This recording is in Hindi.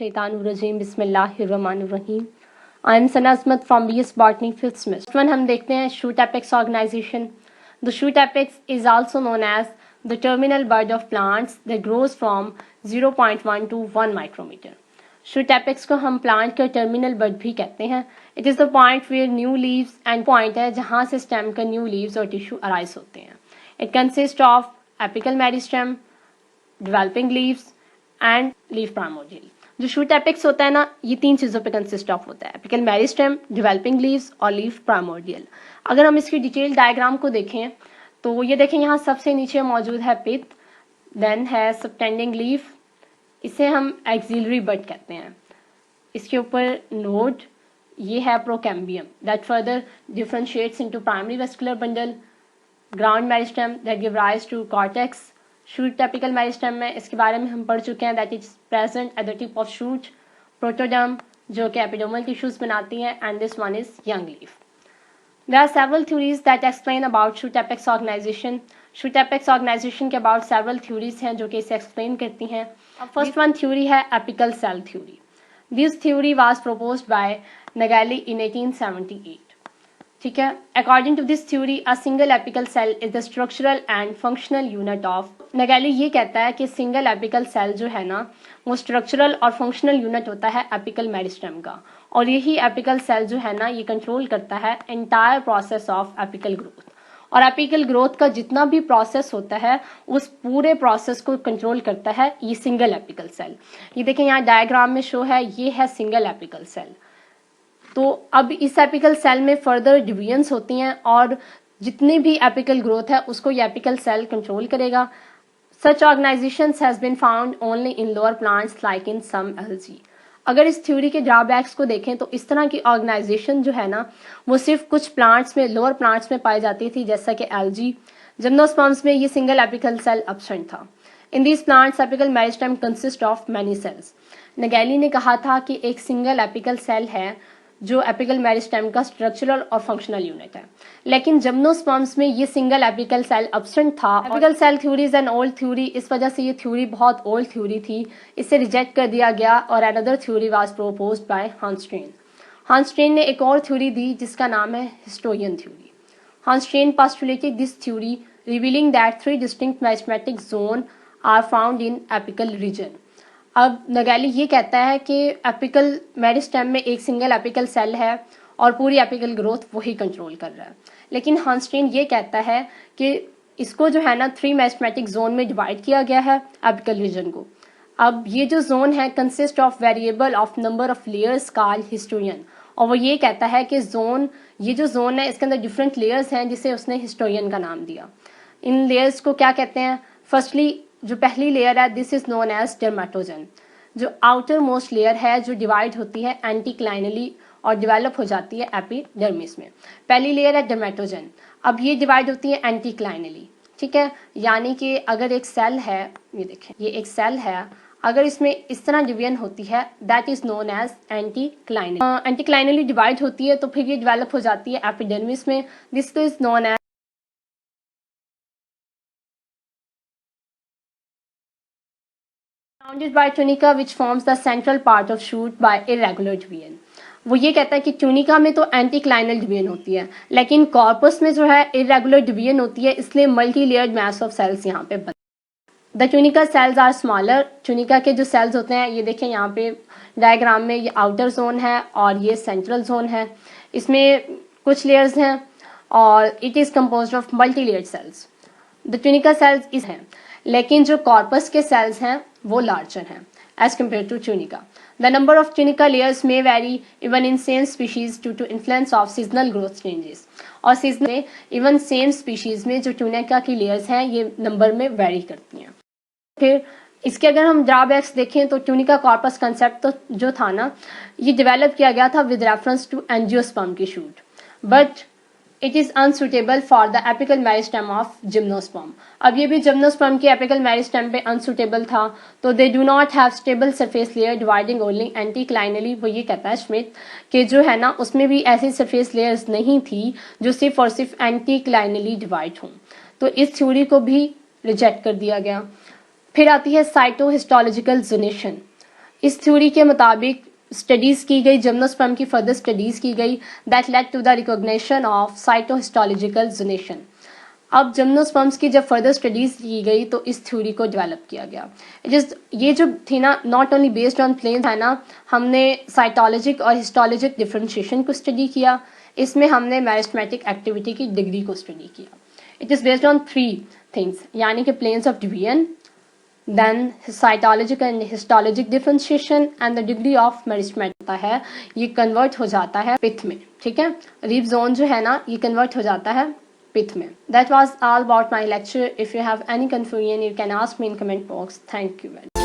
मिनशैतानिर्रजीम बिस्मिल्लाहिर्रहमानिर्रहीम। I am Sana Azmat from BS Botany 5th semester. First one हम देखते हैं shoot apex organization. The shoot apex is also known as the terminal bud of plants that grows from 0.1 to 1 micrometer. Shoot apex को हम plant का terminal bud भी कहते हैं. It is the point where new leaves and point है जहाँ से stem का new leaves और tissue arise होते हैं. It consists of apical meristem, developing leaves and leaf primordial. जो शूट एपेक्स होता है ना, ये 3 चीज़ों पे कंसिस्ट ऑफ होता है: एपिकल मेरिस्टेम, डेवलपिंग लीव्स और लीफ प्राइमोर्डियल. अगर हम इसकी डिटेल डायग्राम को देखें तो ये देखें, यहाँ सबसे नीचे मौजूद है पिथ, देन है सबटेंडिंग लीफ, इसे हम एक्सिलरी बड कहते हैं. इसके ऊपर नोड, ये है procambium that further differentiates into primary vascular bundle, ground meristem that give rise to cortex. Shoot apical meristem में इसके बारे में हम पढ़ चुके हैं, that is present at the tip of shoot. Protoderm जो कि एपिडर्मल टिश्यूज बनाती हैं, and this one is young leaf. There are several theories that explain about shoot apex organization. Shoot apex organization के अबाउट सेवरल थ्योरीज हैं जो कि इसे एक्सप्लेन करती हैं. फर्स्ट वन थ्योरी है apical cell theory. This theory was proposed by Nageli in 1878. ठीक है. According to this theory a single apical cell is the structural and functional unit of. Nageli ये कहता है कि सिंगल एपिकल सेल जो है ना, वो स्ट्रक्चरल और फंक्शनल यूनिट होता है एपिकल मेरिस्टेम का, और यही एपिकल सेल जो है ना, ये कंट्रोल करता है entire process of apical growth. और एपिकल ग्रोथ का जितना भी प्रोसेस होता है, उस पूरे प्रोसेस को कंट्रोल करता है ये सिंगल एपिकल सेल. ये देखें, यहाँ डायग्राम में शो है, ये है सिंगल एपिकल सेल. तो अब इस एपिकल सेल में फर्दर डिवीजन्स होती हैं, और जितनी भी एपिकल ग्रोथ है उसको ये एपिकल सेल कंट्रोल करेगा. Such organizations has been found only in lower plants like in some algae. अगर इस थ्योरी के ड्रॉबैक्स को देखें तो इस तरह की ऑर्गेनाइजेशन जो है ना, वो सिर्फ कुछ प्लांट्स में, लोअर प्लांट्स में पाई जाती थी, जैसा कि एल्जी. जिम्नोस्पर्म्स में ये सिंगल एपिकल सेल एब्सेंट था. In these plants apical meristem consist of many cells. Nageli ने कहा था कि एक सिंगल एपिकल सेल है जो एपिकल मेरिस्टेम का स्ट्रक्चरल और फंक्शनल यूनिट है, लेकिन जिम्नोस्पर्म्स में ये सिंगल एपिकल सेल एब्सेंट था. Apical cell theory is an old theory. इस वजह से ये थ्योरी बहुत ओल्ड थ्योरी थी, इसे रिजेक्ट कर दिया गया, और another theory was proposed by Hanstein. Hanstein ने एक और थ्योरी दी जिसका नाम है histogen theory. Hanstein postulated this theory revealing that 3 distinct meristematic zones are found in apical region. अब नगैली ये कहता है कि एपिकल मेरिस्टेम में एक सिंगल एपिकल सेल है और पूरी एपिकल ग्रोथ वही कंट्रोल कर रहा है. लेकिन हांस्ट्रेन ये कहता है कि इसको जो है ना 3 मेरिस्टेमेटिक जोन में डिवाइड किया गया है एपिकल रीजन को. अब ये जो जोन है consist of variable of number of layers called historian, और वो ये कहता है कि ये जो जोन है इसके अंदर डिफरेंट लेयर्स हैं जिसे उसने हिस्टोरियन का नाम दिया. इन लेयर्स को क्या कहते हैं? फर्स्टली जो पहली लेयर है, this is known as dermatogen. जो आउटर मोस्ट लेयर है जो डिवाइड होती है एंटीक्लाइनली और डेवलप हो जाती है एपिडर्मिस में. पहली लेयर है डर्मेटोजन. अब ये डिवाइड होती है एंटीक्लाइनली. ठीक है, यानी कि अगर एक सेल है, ये देखें, ये एक सेल है, अगर इसमें इस तरह डिवीजन होती है, that is known as anticlinally. Anticlinally divide होती है तो फिर ये डेवलप हो जाती है एपिडर्मिस में. This is known as surrounded by tunica which forms the central part of shoot by irregular division. वो ये कहता है कि ट्यूनिका में तो एंटीक्लाइनल डिवीजन होती है, लेकिन कॉर्पस में जो है इरेगुलर डिवीजन होती है, इसलिए multi layered mass of cells यहाँ पे बनते हैं. The tunica cells are smaller. Tunica के जो सेल्स होते हैं, ये देखें यहाँ पे डायग्राम में, ये आउटर जोन है और ये सेंट्रल जोन है. इसमें कुछ लेयर्स हैं और it is composed of multi layered cells. The tunica cells इस हैं, लेकिन जो कॉर्पस के सेल्स हैं वो लार्जर हैं as compare to tunica. The number of tunica layers may vary even in same species due to influence of seasonal growth changes. और सीजनल में इवन सेम स्पीशीज में जो ट्यूनिका की लेयर्स हैं ये नंबर में वेरी करती हैं. फिर इसके अगर हम ड्रॉबैक्स देखें तो ट्यूनिका कॉर्पस कंसेप्ट तो जो था ना, ये डेवलप किया गया था विद रेफरेंस टू एंजियोस्पर्म की shoot, but it is unsuitable for the apical meristem of gymnosperm. अब ये भी जिम्नोस्पर्म की एपिकल मेरिस्टेम पे अनसुटेबल था, तो they do not have stable surface layer dividing only anticlinally. वो ये कहता है स्मिथ कि जो है ना, उसमें भी ऐसी सरफेस लेयर्स नहीं थी जो सिर्फ और सिर्फ एंटीक्लाइनली डिवाइड हों. तो इस थ्योरी को भी रिजेक्ट कर दिया गया. फिर आती है साइटोहिस्टोलॉजिकल जोनेशन. इस थ्योरी के मुताबिक स्टडीज की गई, जिम्नोस्पर्म की फर्दर स्टडीज की गई that led to the recognition of cytohistological zonation. अब जिम्नोस्पर्म्स की जब फर्दर स्टडीज की गई तो इस थ्योरी को डेवलप किया गया। ये जो थी ना, not only based on planes है ना, हमने साइटोलॉजिक और हिस्टोलॉजिक डिफरेंशिएशन को स्टडी किया, इसमें हमने मेरिस्टेमेटिक एक्टिविटी की डिग्री को स्टडी किया। It is based on 3 things, यानी कि planes of division, then cytologic and histologic differentiation and the degree of meristematic है, ये कन्वर्ट हो जाता है पिथ में, ठीक है। रीफ जोन जो है ना, ये कन्वर्ट हो जाता है पिथ में। That was all about my lecture. If you have any confusion, you can ask me in comment box. Thank you very much.